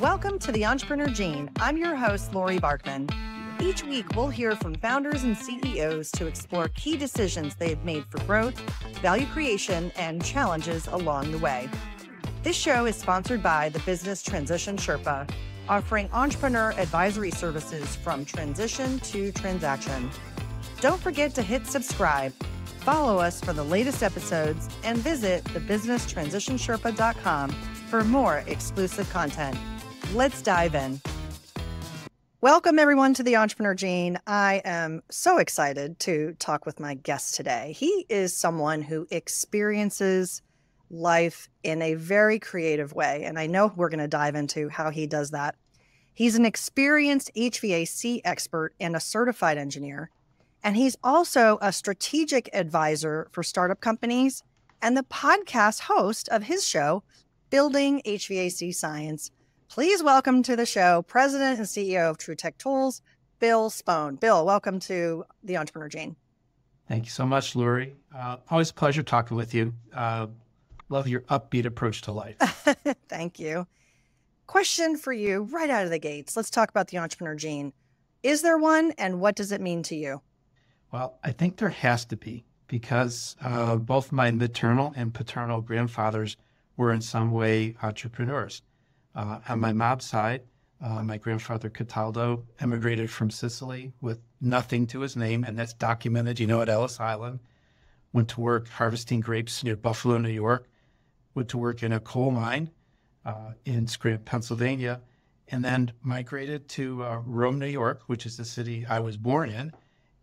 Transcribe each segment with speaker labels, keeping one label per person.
Speaker 1: Welcome to the Entrepreneur Gene. I'm your host, Laurie Barkman. Each week, we'll hear from founders and CEOs to explore key decisions they've made for growth, value creation, and challenges along the way. This show is sponsored by the Business Transition Sherpa, offering entrepreneur advisory services from transition to transaction. Don't forget to hit subscribe, follow us for the latest episodes, and visit thebusinesstransitionsherpa.com for more exclusive content. Let's dive in. Welcome, everyone, to the Entrepreneur Gene. I am so excited to talk with my guest today. He is someone who experiences life in a very creative way, and I know we're going to dive into how he does that. He's an experienced HVAC expert and a certified engineer, and he's also a strategic advisor for startup companies and the podcast host of his show, Building HVAC Science. Please welcome to the show, President and CEO of True Tech Tools, Bill Spohn. Bill, welcome to the Entrepreneur Gene.
Speaker 2: Thank you so much, Laurie. Always a pleasure talking with you. Love your upbeat approach to life.
Speaker 1: Thank you. Question for you right out of the gates. Let's talk about the Entrepreneur Gene. Is there one, and what does it mean to you?
Speaker 2: Well, I think there has to be, because both my maternal and paternal grandfathers were in some way entrepreneurs. On my mom's side, my grandfather Cataldo emigrated from Sicily with nothing to his name, and that's documented, at Ellis Island. Went to work harvesting grapes near Buffalo, New York. Went to work in a coal mine in Scranton, Pennsylvania, and then migrated to Rome, New York, which is the city I was born in.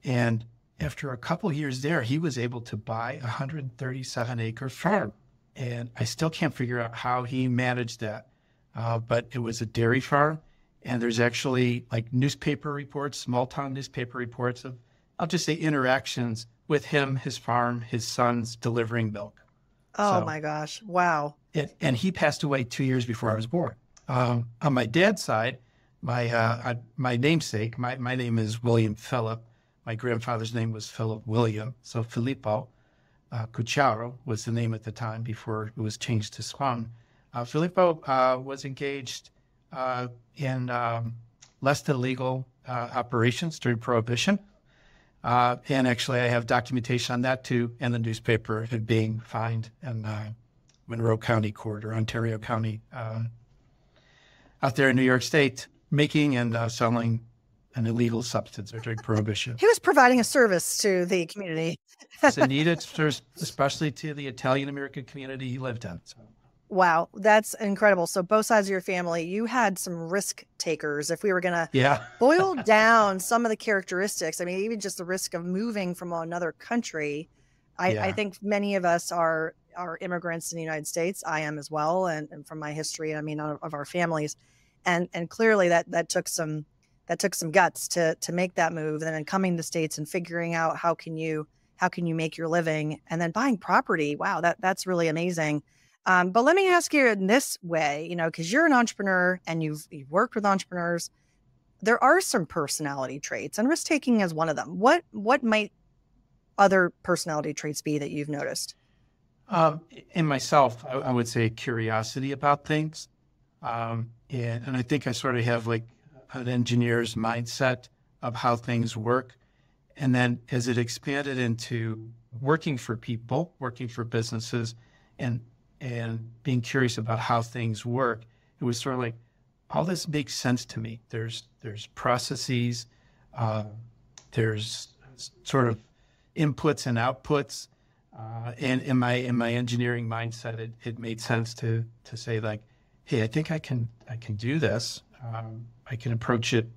Speaker 2: And after a couple of years there, he was able to buy a 137-acre farm. And I still can't figure out how he managed that. But it was a dairy farm, and there's actually like newspaper reports, small-town newspaper reports of, I'll just say, interactions with him, his farm, his sons delivering milk.
Speaker 1: Oh, my gosh. Wow.
Speaker 2: And he passed away 2 years before I was born. On my dad's side, my namesake, my name is William Philip. My grandfather's name was Philip William. So Filippo Cucciaro was the name at the time before it was changed to Spohn. Filippo was engaged in less than legal operations during Prohibition. And actually, I have documentation on that, too, in the newspaper, it being fined in Monroe County Court or Ontario County out there in New York State, making and selling an illegal substance during Prohibition.
Speaker 1: He was providing a service to the community.
Speaker 2: It's a needed service, especially to the Italian-American community he lived in. So.
Speaker 1: Wow, that's incredible. So both sides of your family, you had some risk takers. If we were going to boil down some of the characteristics, I mean, even just the risk of moving from another country, I think many of us are immigrants in the United States. I am as well. And from my history, I mean, of our families. And clearly that took some guts to make that move. And then coming to the States and figuring out how can you make your living, and then buying property. Wow, that's really amazing. But let me ask you in this way, because you're an entrepreneur and you've worked with entrepreneurs, there are some personality traits, and risk-taking is one of them. What might other personality traits be that you've noticed?
Speaker 2: In myself, I would say curiosity about things. And I think I sort of have like an engineer's mindset of how things work. And then as it expanded into working for people, working for businesses, and being curious about how things work, it was sort of like, all this makes sense to me. There's processes, there's sort of inputs and outputs, and in my engineering mindset, it made sense to say like, hey, I think I can do this. I can approach it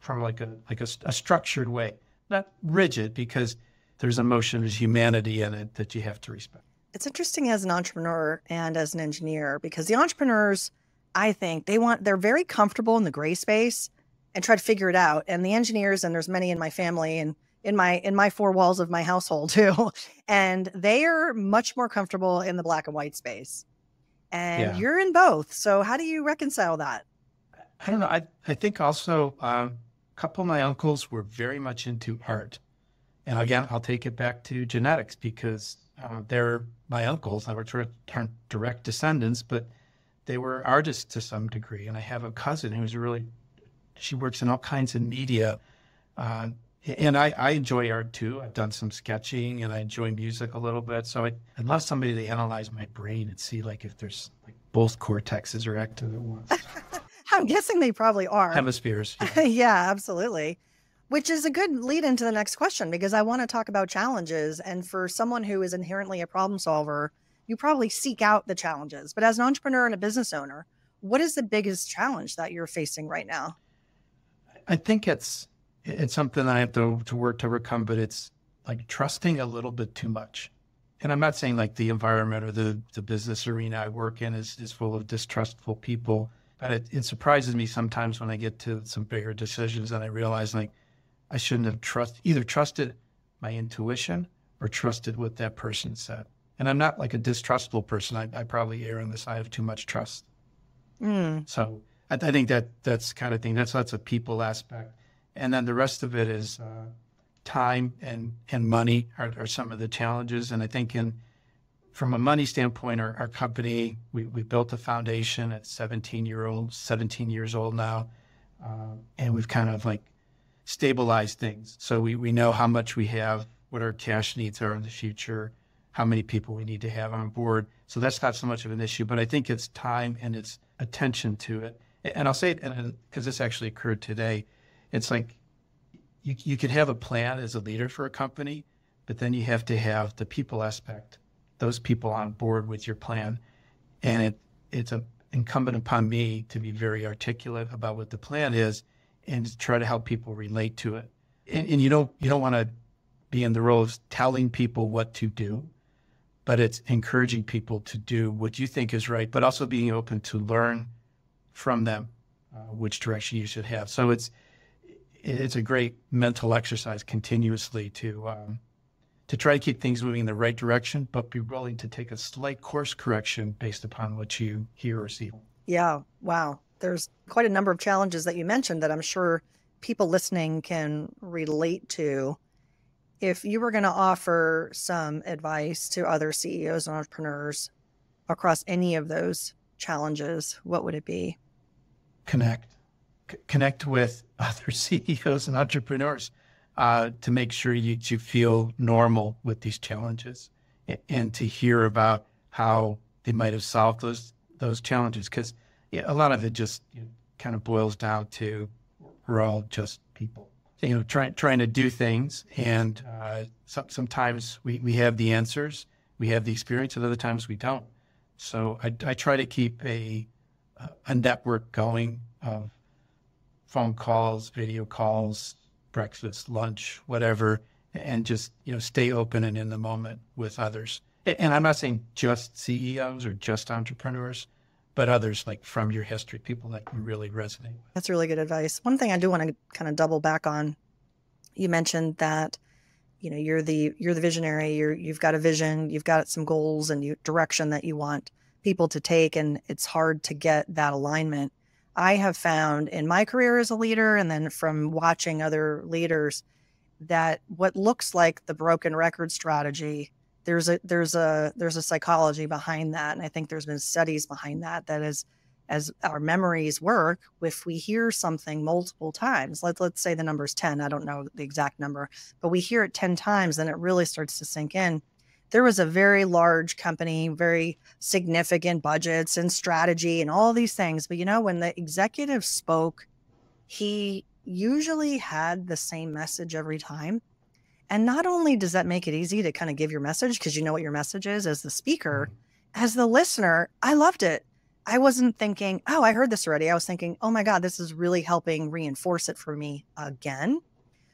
Speaker 2: from like a structured way, not rigid, because there's emotion, there's humanity in it that you have to respect.
Speaker 1: It's interesting as an entrepreneur and as an engineer, because the entrepreneurs, I think they're very comfortable in the gray space and try to figure it out. And the engineers, and there's many in my family and in my four walls of my household too, and they are much more comfortable in the black and white space. And you're in both. So how do you reconcile that?
Speaker 2: I don't know. I think also a couple of my uncles were very much into art. And again, I'll take it back to genetics, because they're my uncles. They were direct descendants, but they were artists to some degree. And I have a cousin who's she works in all kinds of media. And I enjoy art too. I've done some sketching and I enjoy music a little bit. So I'd love somebody to analyze my brain and see like if there's like both cortexes are active at once.
Speaker 1: I'm guessing they probably are.
Speaker 2: Hemispheres.
Speaker 1: Yeah. Yeah, absolutely. Which is a good lead into the next question, because I want to talk about challenges. And for someone who is inherently a problem solver, you probably seek out the challenges. But as an entrepreneur and a business owner, what is the biggest challenge that you're facing right now?
Speaker 2: I think it's something I have to work to overcome, but it's like trusting a little bit too much. And I'm not saying like the environment or the business arena I work in is full of distrustful people, but it surprises me sometimes when I get to some bigger decisions and I realize like I shouldn't have either trusted my intuition or trusted what that person said. And I'm not like a distrustful person. I probably err on the side of too much trust. So I think that's kind of thing. That's a people aspect. And then the rest of it is time and money are some of the challenges. And I think from a money standpoint, our company, we built a foundation at 17 years old now. And we've kind of like stabilized things. So we know how much we have, what our cash needs are in the future, how many people we need to have on board. So that's not so much of an issue, but I think it's time and it's attention to it. And I'll say it because this actually occurred today. It's like you could have a plan as a leader for a company, but then you have to have the people aspect, those people on board with your plan. And it's incumbent upon me to be very articulate about what the plan is and to try to help people relate to it. And you don't want to be in the role of telling people what to do, but it's encouraging people to do what you think is right, but also being open to learn from them which direction you should have. So it's a great mental exercise continuously to try to keep things moving in the right direction, but be willing to take a slight course correction based upon what you hear or see.
Speaker 1: Yeah. Wow. There's quite a number of challenges that you mentioned that I'm sure people listening can relate to. If you were going to offer some advice to other CEOs and entrepreneurs across any of those challenges, what would it be?
Speaker 2: Connect with other CEOs and entrepreneurs to make sure you feel normal with these challenges and to hear about how they might have solved those challenges. Because a lot of it just kind of boils down to we're all just people, trying to do things. And sometimes we have the answers, we have the experience, and other times we don't. So I try to keep a network going of phone calls, video calls, breakfast, lunch, whatever, and just, stay open and in the moment with others. And I'm not saying just CEOs or just entrepreneurs, but others like from your history, people that you really resonate with.
Speaker 1: That's really good advice. One thing I do want to kind of double back on, you mentioned that, you're the visionary, you've got a vision, you've got some goals and direction that you want people to take, and it's hard to get that alignment. I have found in my career as a leader, and then from watching other leaders, that what looks like the broken record strategy, there's a psychology behind that. And I think there's been studies behind that as our memories work, if we hear something multiple times, let's say the number is 10, I don't know the exact number, but we hear it 10 times, then it really starts to sink in. There was a very large company, very significant budgets and strategy and all these things. But when the executive spoke, he usually had the same message every time. And not only does that make it easy to kind of give your message, because you know what your message is as the speaker, as the listener, I loved it. I wasn't thinking, oh, I heard this already. I was thinking, oh my God, this is really helping reinforce it for me again.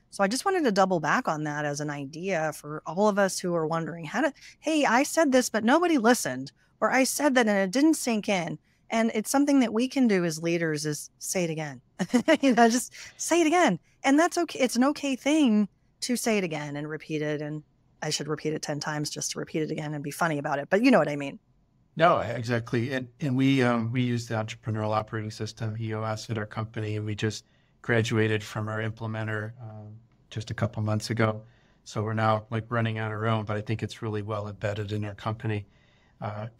Speaker 1: So I just wanted to double back on that as an idea for all of us who are wondering hey, I said this, but nobody listened, or I said that and it didn't sink in. And it's something that we can do as leaders is say it again, just say it again. And that's okay. It's an okay thing to say it again and repeat it. And I should repeat it 10 times just to repeat it again and be funny about it. But you know what I mean?
Speaker 2: No, exactly. And we use the entrepreneurial operating system, EOS, at our company, and we just graduated from our implementer just a couple months ago. So we're now like running on our own, but I think it's really well embedded in our company.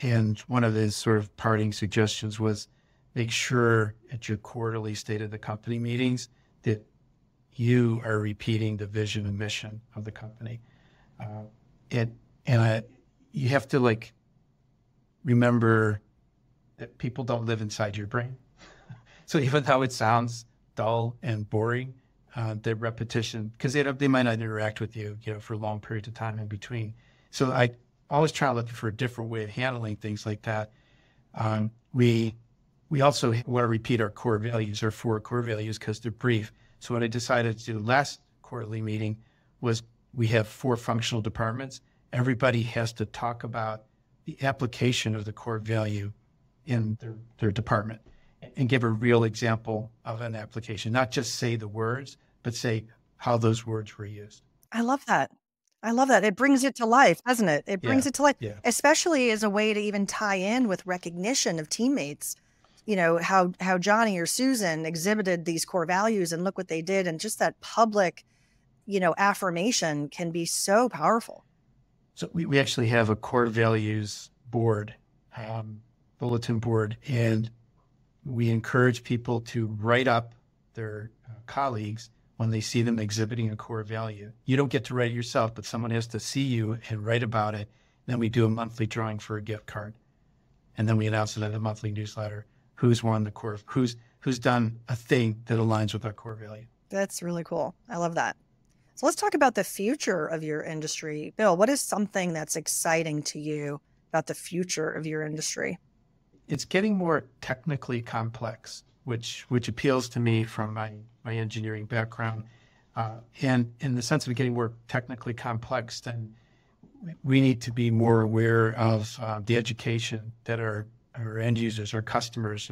Speaker 2: And one of his sort of parting suggestions was make sure at your quarterly state of the company meetings that you are repeating the vision and mission of the company. You have to like remember that people don't live inside your brain. So even though it sounds dull and boring, the repetition, because they might not interact with you, for long periods of time in between. So I always try to look for a different way of handling things like that. We also want to repeat our core values, our 4 core values, because they're brief. So what I decided to do last quarterly meeting was we have 4 functional departments. Everybody has to talk about the application of the core value in their department and give a real example of an application, not just say the words, but say how those words were used.
Speaker 1: I love that. It brings it to life, doesn't it? It brings it to life, especially as a way to even tie in with recognition of teammates. How Johnny or Susan exhibited these core values and look what they did. And just that public, affirmation can be so powerful.
Speaker 2: So we actually have a core values board, bulletin board, and we encourage people to write up their colleagues when they see them exhibiting a core value. You don't get to write it yourself, but someone has to see you and write about it. Then we do a monthly drawing for a gift card. And then we announce it in the monthly newsletter, who's won the core, who's done a thing that aligns with our core value.
Speaker 1: That's really cool. I love that. So let's talk about the future of your industry. Bill, what is something that's exciting to you about the future of your industry?
Speaker 2: It's getting more technically complex, which appeals to me from my engineering background. And in the sense of getting more technically complex, then we need to be more aware of the education that our end users, our customers,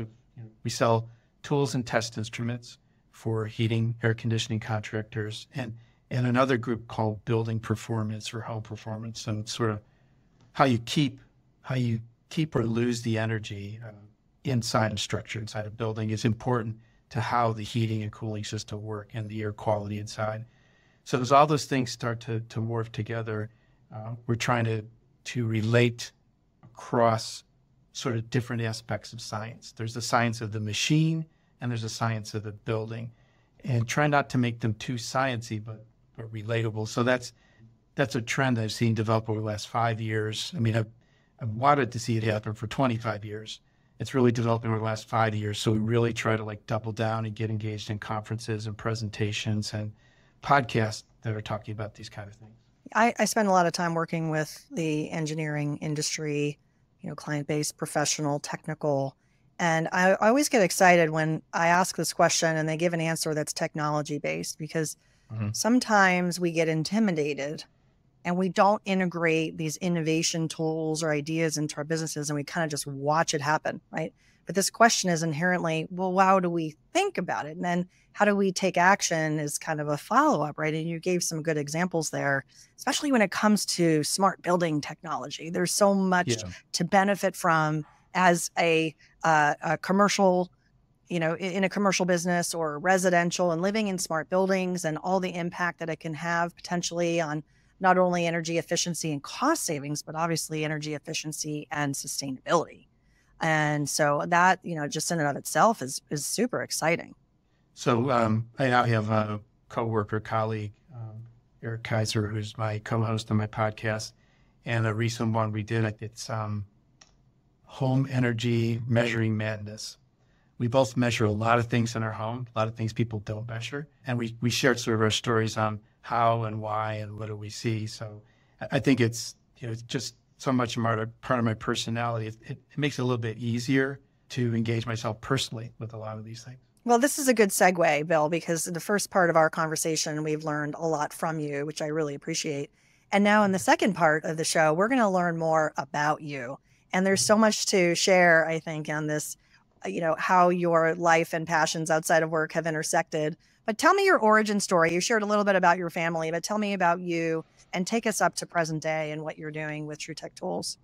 Speaker 2: we sell tools and test instruments for heating, air conditioning contractors, and another group called building performance or home performance. So it's sort of how you keep or lose the energy inside a structure, inside a building is important to how the heating and cooling system work and the air quality inside. So as all those things start to morph together, we're trying to relate across sort of different aspects of science. There's the science of the machine and there's the science of the building, and try not to make them too sciencey, but relatable. So that's a trend I've seen develop over the last 5 years. I mean, I've wanted to see it happen for 25 years. It's really developing over the last 5 years. So we really try to like double down and get engaged in conferences and presentations and podcasts that are talking about these kind of things.
Speaker 1: I spend a lot of time working with the engineering industry, client-based, professional, technical. And I always get excited when I ask this question and they give an answer that's technology-based, because sometimes we get intimidated and we don't integrate these innovation tools or ideas into our businesses, and we kind of just watch it happen, right? But this question is inherently, well, how do we think about it? And then how do we take action is kind of a follow-up, right? And you gave some good examples there, especially when it comes to smart building technology. There's so much to benefit from as a commercial, in a commercial business or residential, and living in smart buildings and all the impact that it can have potentially on not only energy efficiency and cost savings, but obviously energy efficiency and sustainability. And so that, just in and of itself is super exciting.
Speaker 2: So I now have a coworker, colleague, Eric Kaiser, who's my co-host on my podcast. And a recent one we did, it's Home Energy Measuring Madness. We both measure a lot of things in our home, a lot of things people don't measure. And we shared sort of our stories on how and why and what do we see. So I think it's just so much part of my personality. It makes it a little bit easier to engage myself personally with a lot of these things.
Speaker 1: Well, this is a good segue, Bill, because in the first part of our conversation, we've learned a lot from you, which I really appreciate. And now in the second part of the show, we're going to learn more about you. And there's so much to share, I think, on this, how your life and passions outside of work have intersected. But tell me your origin story. You shared a little bit about your family, but tell me about you and take us up to present day and what you're doing with TrueTech Tools.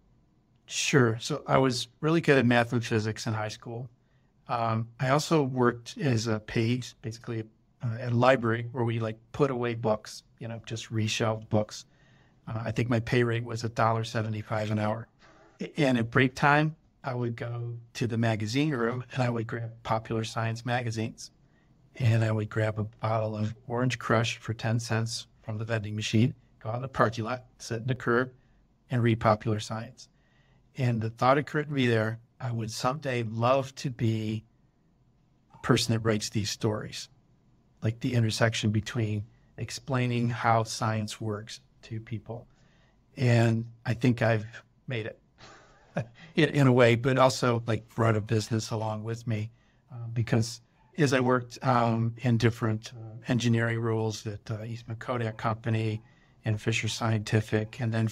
Speaker 2: Sure. So I was really good at math and physics in high school. I also worked as a page, basically at a library where we put away books, just reshelved books. I think my pay rate was $1.75 an hour. And at break time, I would go to the magazine room and I would grab Popular Science magazines. And I would grab a bottle of Orange Crush for 10 cents from the vending machine, go out in the parking lot, sit in the curb, and read Popular Science. And the thought occurred to me there, I would someday love to be a person that writes these stories, like the intersection between explaining how science works to people. And I think I've made it in a way, but also like brought a business along with me because as I worked in different engineering roles at Eastman Kodak Company and Fisher Scientific, and then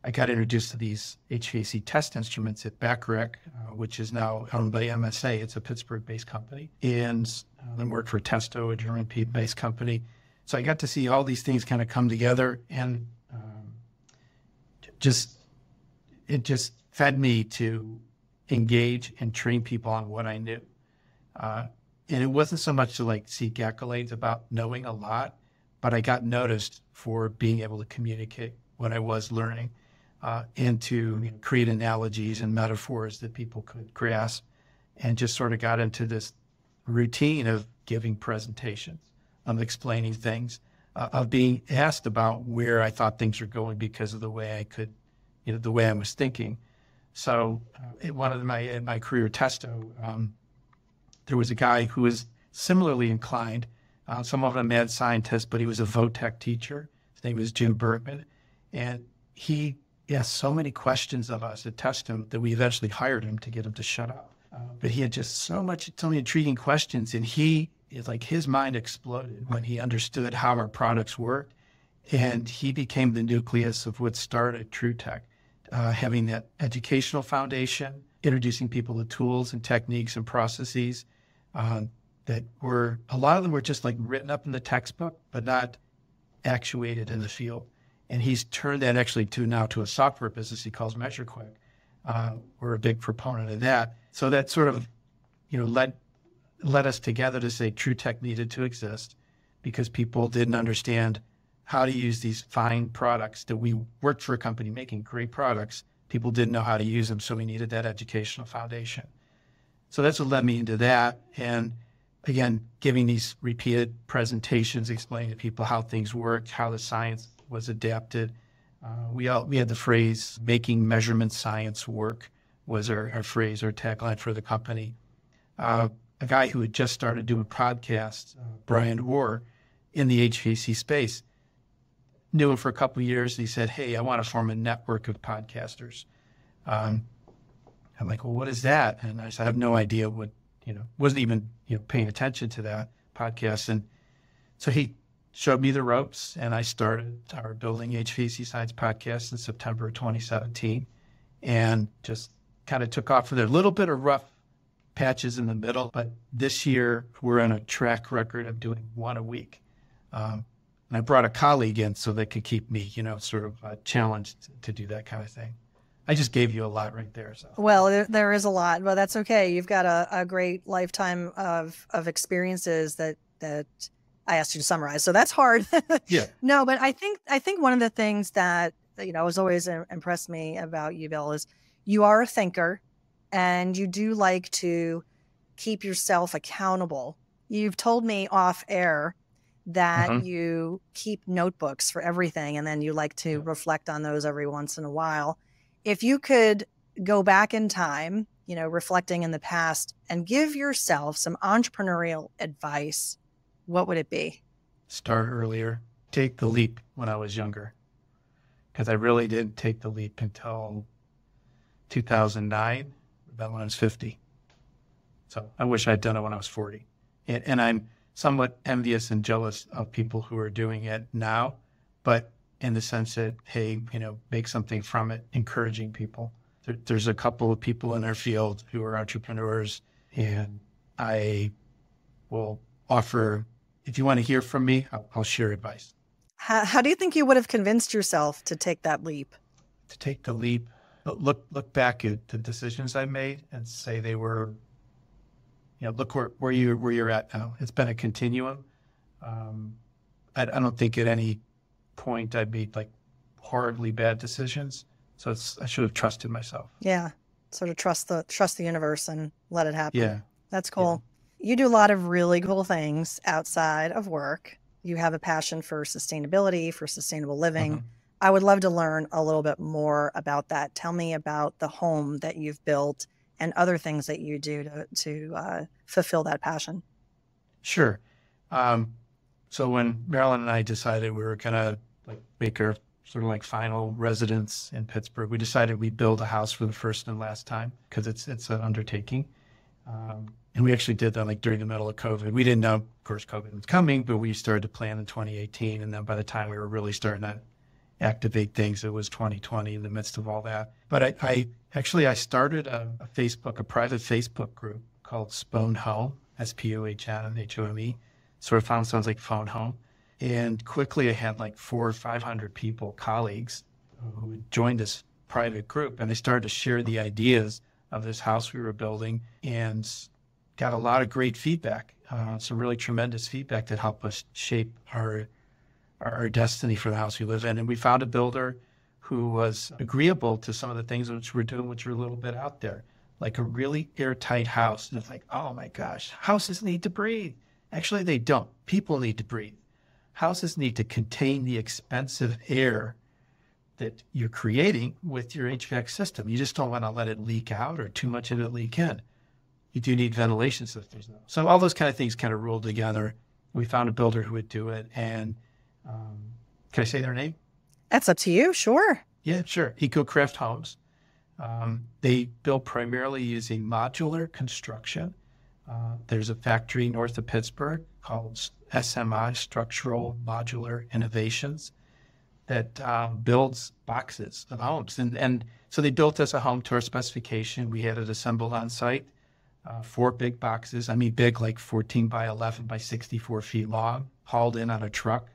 Speaker 2: I got introduced to these HVAC test instruments at Bacharach, which is now owned by MSA. It's a Pittsburgh-based company, and then worked for Testo, a German-based company. So I got to see all these things kind of come together, and it just fed me to engage and train people on what I knew. And it wasn't so much to like seek accolades about knowing a lot, but I got noticed for being able to communicate what I was learning and to create analogies and metaphors that people could grasp, and just sort of got into this routine of giving presentations, of explaining things, of being asked about where I thought things were going because of the way I could, the way I was thinking. So in my career at Testo, there was a guy who was similarly inclined, somewhat of a mad scientist, but he was a VOTEC teacher. His name was Jim Bergman. And he asked so many questions of us at Testo that we eventually hired him to get him to shut up. But he had just so many intriguing questions. And his mind exploded when he understood how our products worked. And he became the nucleus of what started TrueTech, having that educational foundation, introducing people to tools and techniques and processes that were, a lot of them were just like written up in the textbook, but not actuated in the field. And he's turned that actually to a software business he calls MeasureQuick. We're a big proponent of that. So that sort of, led us together to say TrueTech needed to exist because people didn't understand how to use these fine products that we worked for a company making great products. People didn't know how to use them, so we needed that educational foundation. So that's what led me into that. And again, giving these repeated presentations, explaining to people how things worked, how the science was adapted. We had the phrase, making measurement science work was our phrase, our tagline for the company. A guy who had just started doing podcasts, Brian Orr, in the HVAC space, knew him for a couple of years. And he said, hey, I want to form a network of podcasters. I'm like, well, what is that? And I said, I have no idea what, wasn't even, paying attention to that podcast. And so he showed me the ropes, and I started our Building HVAC Science podcast in September of 2017, and just kind of took off from there. A little bit of rough patches in the middle, but this year we're on a track record of doing one a week. And I brought a colleague in so they could keep me, sort of challenged to do that kind of thing. I just gave you a lot right there. So.
Speaker 1: Well, there is a lot, but that's okay. You've got a great lifetime of experiences that I asked you to summarize. So that's hard.
Speaker 2: Yeah.
Speaker 1: No, but I think one of the things that, has always impressed me about you, Bill, is you are a thinker and you do like to keep yourself accountable. You've told me off air that you keep notebooks for everything, and then you like to reflect on those every once in a while. If you could go back in time, reflecting in the past, and give yourself some entrepreneurial advice, what would it be? Start
Speaker 2: earlier. Take the leap when I was younger, because I really didn't take the leap until 2009, about when I was 50. So I wish I'd done it when I was 40. And I'm somewhat envious and jealous of people who are doing it now, but in the sense that, hey, make something from it, encouraging people. There's a couple of people in our field who are entrepreneurs, and I will offer, if you want to hear from me, I'll share advice.
Speaker 1: How do you think you would have convinced yourself to take that leap?
Speaker 2: To take the leap, look back at the decisions I made and say they were, look where you're at now. It's been a continuum. I don't think at any point I made like horribly bad decisions, So I should have trusted myself.
Speaker 1: Yeah. Sort of trust the universe and let it happen.
Speaker 2: Yeah.
Speaker 1: That's cool. Yeah. You do a lot of really cool things outside of work. You have a passion for sustainability, for sustainable living. I would love to learn a little bit more about that. Tell me about the home that you've built and other things that you do to fulfill that passion.
Speaker 2: Sure. So when Marilyn and I decided we were going to make our sort of final residence in Pittsburgh, we decided we'd build a house for the first and last time because it's an undertaking. And we actually did that during the middle of COVID. We didn't know, of course, COVID was coming, but we started to plan in 2018. And then by the time we were really starting to activate things, it was 2020 in the midst of all that. But I started a private Facebook group called Spohn Home, SPOHN sort of sounds like phone home. And quickly I had 400 or 500 people, colleagues, who joined this private group. And they started to share the ideas of this house we were building and got a lot of great feedback, some really tremendous feedback that helped us shape our destiny for the house we live in. And we found a builder who was agreeable to some of the things which we're doing, which are a little bit out there, like a really airtight house. And it's oh my gosh, houses need to breathe. Actually, they don't. People need to breathe. Houses need to contain the expensive air that you're creating with your HVAC system. You just don't want to let it leak out or too much of it leak in. You do need ventilation systems, though. So all those kind of things kind of rolled together. We found a builder who would do it. And can I say their name?
Speaker 1: That's up to you. Sure.
Speaker 2: Yeah, sure. EcoCraft Homes. They build primarily using modular construction. There's a factory north of Pittsburgh called SMI, Structural Modular Innovations, that builds boxes of homes. And so they built us a home to our specification. We had it assembled on site, 4 big boxes. I mean, big, 14 by 11 by 64 feet long, hauled in on a truck,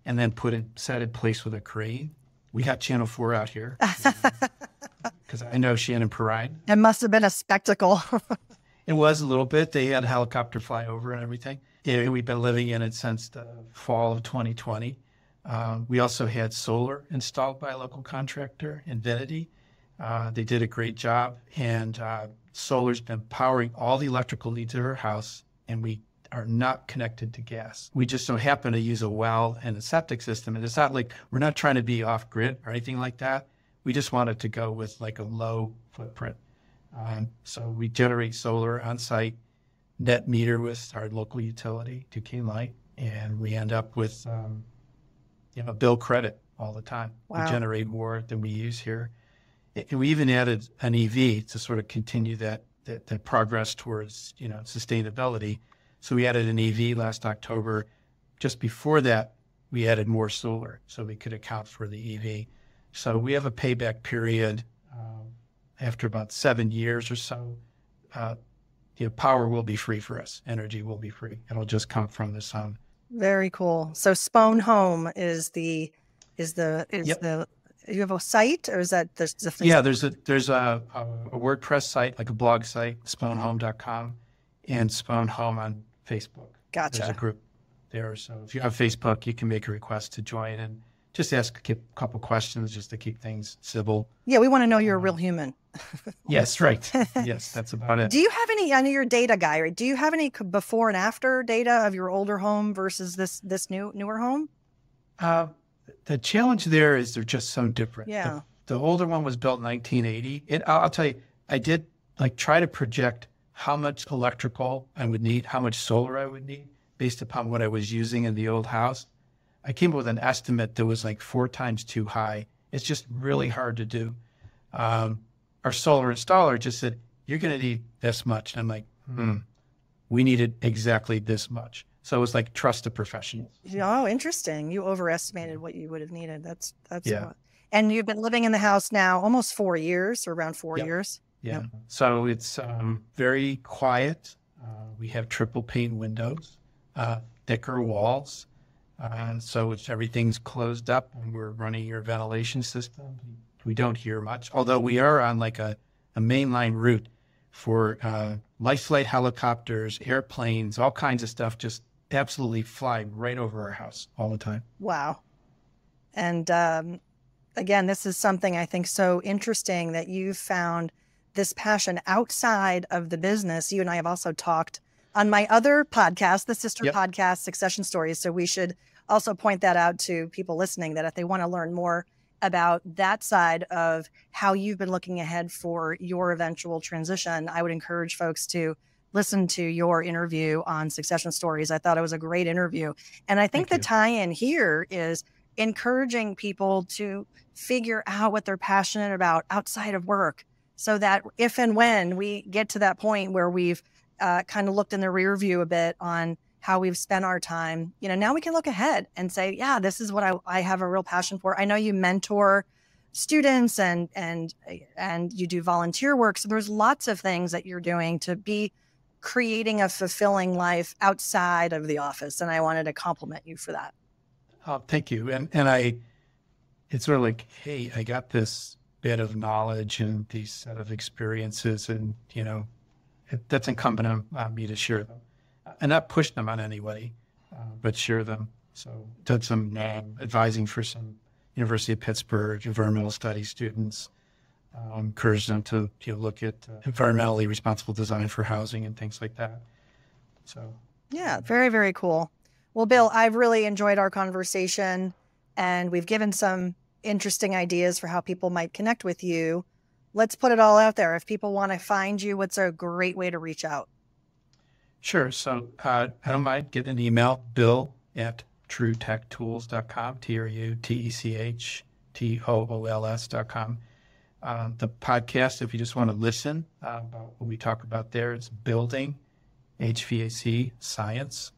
Speaker 2: and then set in place with a crane. We got Channel 4 out here because I know Shannon Perrine.
Speaker 1: It must have been a spectacle.
Speaker 2: It was a little bit. They had a helicopter fly over and everything. Yeah, we've been living in it since the fall of 2020. We also had solar installed by a local contractor, Infinity. They did a great job, and solar's been powering all the electrical needs of our house, and we are not connected to gas. We just so happen to use a well and a septic system, and it's not we're not trying to be off-grid or anything like that. We just wanted to go with a low footprint. So we generate solar on site, net meter with our local utility, Duquesne Light, and we end up with bill credit all the time. Wow. We generate more than we use here. And we even added an EV to sort of continue that progress towards sustainability. So we added an EV last October. Just before that, we added more solar so we could account for the EV. So we have a payback period after about 7 years or so. Power will be free for us. Energy will be free. It'll just come from the sun.
Speaker 1: Very cool. So Spohn Home is the you have a site, or is that there's
Speaker 2: a WordPress site, like a blog site, spohnhome.com, and Spohn Home on Facebook.
Speaker 1: Gotcha.
Speaker 2: There's a group there. So if you have Facebook, you can make a request to join and just ask a couple questions just to keep things civil.
Speaker 1: Yeah, we want to know you're a real human.
Speaker 2: Yes, right. Yes, that's about it.
Speaker 1: Do you have any, I know you're a data guy, right? Do you have any before and after data of your older home versus this newer home?
Speaker 2: The challenge there is they're just so different.
Speaker 1: Yeah.
Speaker 2: The older one was built in 1980. And I'll tell you, I did try to project how much electrical I would need, how much solar I would need based upon what I was using in the old house. I came up with an estimate that was 4 times too high. It's just really hard to do. Our solar installer just said, you're going to need this much. And I'm like, we needed exactly this much. So it was trust the professionals.
Speaker 1: Oh, interesting. You overestimated what you would have needed. That's
Speaker 2: yeah.
Speaker 1: And you've been living in the house now almost 4 years, or around 4 years.
Speaker 2: Yeah.
Speaker 1: Yep.
Speaker 2: So it's very quiet. We have triple pane windows, thicker walls. So everything's closed up and we're running your ventilation system. We don't hear much, although we are on a mainline route for light flight helicopters, airplanes, all kinds of stuff just absolutely fly right over our house all the time.
Speaker 1: Wow. And again, this is something I think so interesting that you've found this passion outside of the business. You and I have also talked on my other podcast, the sister podcast, Succession Stories. So we should also point that out to people listening, that if they want to learn more about that side of how you've been looking ahead for your eventual transition, I would encourage folks to listen to your interview on Succession Stories. I thought it was a great interview. And I think the tie-in here is encouraging people to figure out what they're passionate about outside of work, so that if and when we get to that point where we've kind of looked in the rear view a bit on how we've spent our time, now we can look ahead and say, yeah, this is what I have a real passion for. I know you mentor students and you do volunteer work. So there's lots of things that you're doing to be creating a fulfilling life outside of the office. And I wanted to compliment you for that.
Speaker 2: Oh, thank you. And it's sort of like, hey, I got this bit of knowledge and these set of experiences, and, that's incumbent on me to share them and not push them on anybody, but share them. So did some advising for some University of Pittsburgh environmental studies students, encouraged them to look at environmentally responsible design for housing and things like that. So
Speaker 1: yeah, very, very cool. Well, Bill, I've really enjoyed our conversation, and we've given some interesting ideas for how people might connect with you. Let's put it all out there. If people want to find you, what's a great way to reach out?
Speaker 2: Sure. So I don't mind getting an email, bill@truetechtools.com, TrueTechTools.com. The podcast, if you just want to listen about what we talk about there, it's Building HVAC Science.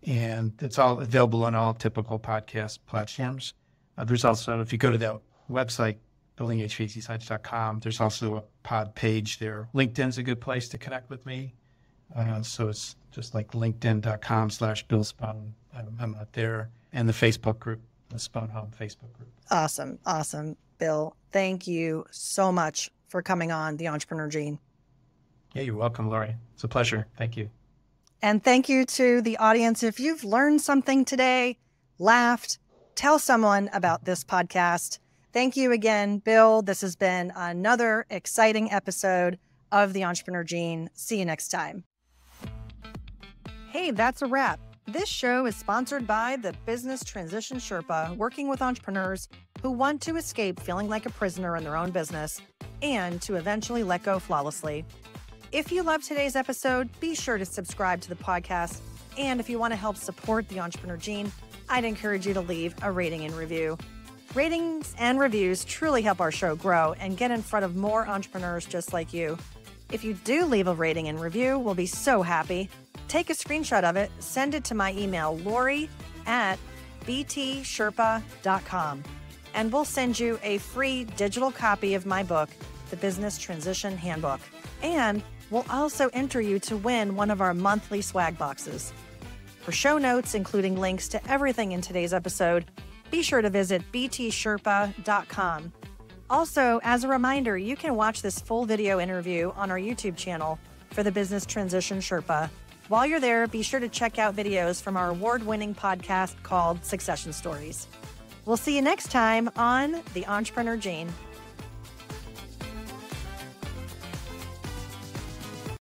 Speaker 2: And it's all available on all typical podcast platforms. There's also, if you go to that website, buildinghvacsites.com, there's also a pod page there. LinkedIn's a good place to connect with me. So it's just like linkedin.com/Bill Spohn. I'm out there. And the Facebook group, the Spohn Home Facebook group.
Speaker 1: Awesome. Awesome. Bill, thank you so much for coming on The Entrepreneur Gene.
Speaker 2: Yeah, you're welcome, Laurie. It's a pleasure. Thank you.
Speaker 1: And thank you to the audience. If you've learned something today, laughed, tell someone about this podcast. Thank you again, Bill. This has been another exciting episode of The Entrepreneur Gene. See you next time. Hey, that's a wrap. This show is sponsored by the Business Transition Sherpa, working with entrepreneurs who want to escape feeling like a prisoner in their own business and to eventually let go flawlessly. If you loved today's episode, be sure to subscribe to the podcast. And if you want to help support The Entrepreneur Gene, I'd encourage you to leave a rating and review. Ratings and reviews truly help our show grow and get in front of more entrepreneurs just like you. If you do leave a rating and review, we'll be so happy. Take a screenshot of it, send it to my email, Laurie@btsherpa.com, and we'll send you a free digital copy of my book, The Business Transition Handbook. And we'll also enter you to win one of our monthly swag boxes. For show notes, including links to everything in today's episode, be sure to visit btsherpa.com. Also, as a reminder, you can watch this full video interview on our YouTube channel for the Business Transition Sherpa. While you're there, be sure to check out videos from our award-winning podcast called Succession Stories. We'll see you next time on The Entrepreneur Gene.